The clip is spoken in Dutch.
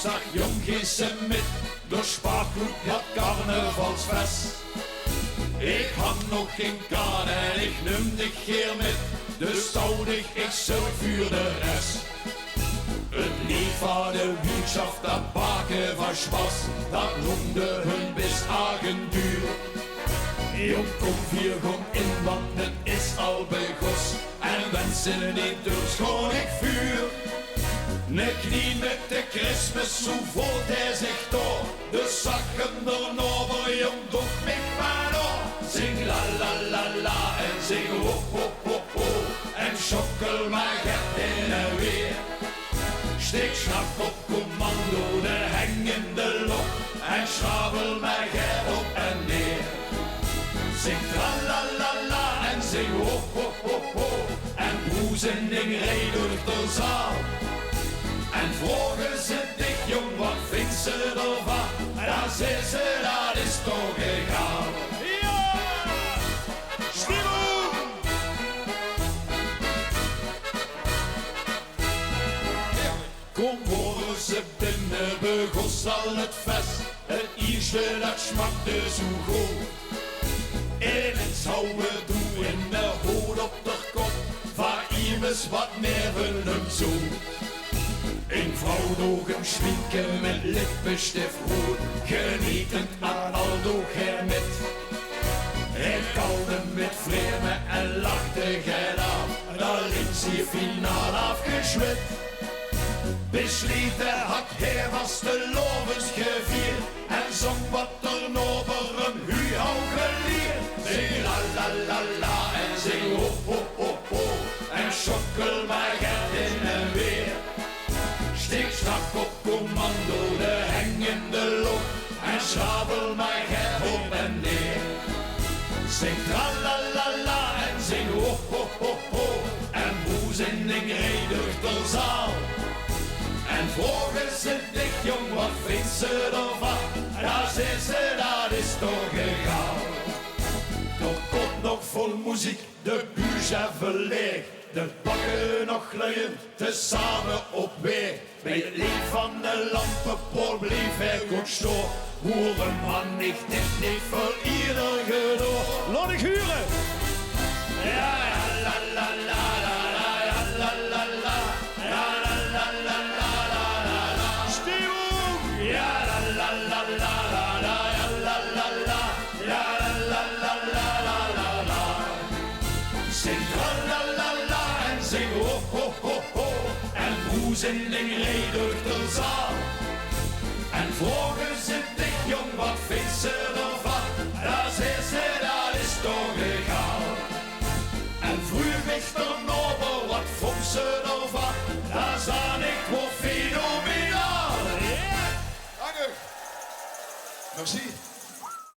zag jong Geesemit door Spaakhoek het carnavalsfest. Ik had nog geen kaan en ik noemde Geer met, dus stouwde ik zelf voor de rest. Het lied van de Wirtschaft, dat baken van Spaß, dat noemde hun bis agentuur. Jong, kom hier gewoon in, want het is al begos. En wensen niet door schoon ik vuur. Ne knie met de Christmas, zo voelt hij zich door. De zakken ernover, jong, doet mij maar door. Zing la la la la en zing ho ho ho ho. En schokkel maar het in en weer. Steek schnap op commando, de hengende lok. En schrabbel maar het op en neer. Zing tra la la la en zing ho ho ho ho. En broezending reed door de zaal. En vroegen ze dich, jong, wat vindt ze ervan? Daar zei ze, dat is toch egal. Ja! Stimmung! Kom horen ze binnen, begos al het vest. Het iertje dat smakte zo goed. En het zouden doen in de hoed op de kop. Van iemers wat meer van hem zo. Een vrouw ogen schminken met lippenstift goed, genietend aan Aldo Germet. Hij kalde met vreemde en lachte gedaan, daar links hier finaal afgeschwit. Besleten had hij was de lovens gevierd en zong wat er over hem huihou geleerd. Zing la la la la en zing ho ho ho ho en schokkel maar het in en weer. Steek strak op commando, de hengende lok en schrabbel maar het op en neer. Zing tra la la la en zing ho ho ho ho en boezending reed door de zaal. En vroegen ze dich, jong, wat vindt ze ervan? Daar zei ze, dat is toch egal. Nog kort nog vol muziek, de buurchef leeg. De bakken nog gluiend, tezamen op weg. Bij het licht van de lampenpoort bleef hij kort stoor. Hoeren man nicht, niet voor ieder gedoor. Laat ik huren! Ja, ja, la la la la la, ja, la la la, ja, la la la la la la la. Stimmung! Ja, la la la la la la, ja, la la la, ja, la la la la la la la. Zing tra la la la en zing ho ho ho ho. En broezending reed door de zaal. En vroegen ze dich, jong, wat vindt ze ervan? Daar zei ze, dat is toch egal. En vroeg ik dan over, wat vond ze ervan? Daar zag ik wel fenomenaal. Dank u. Merci.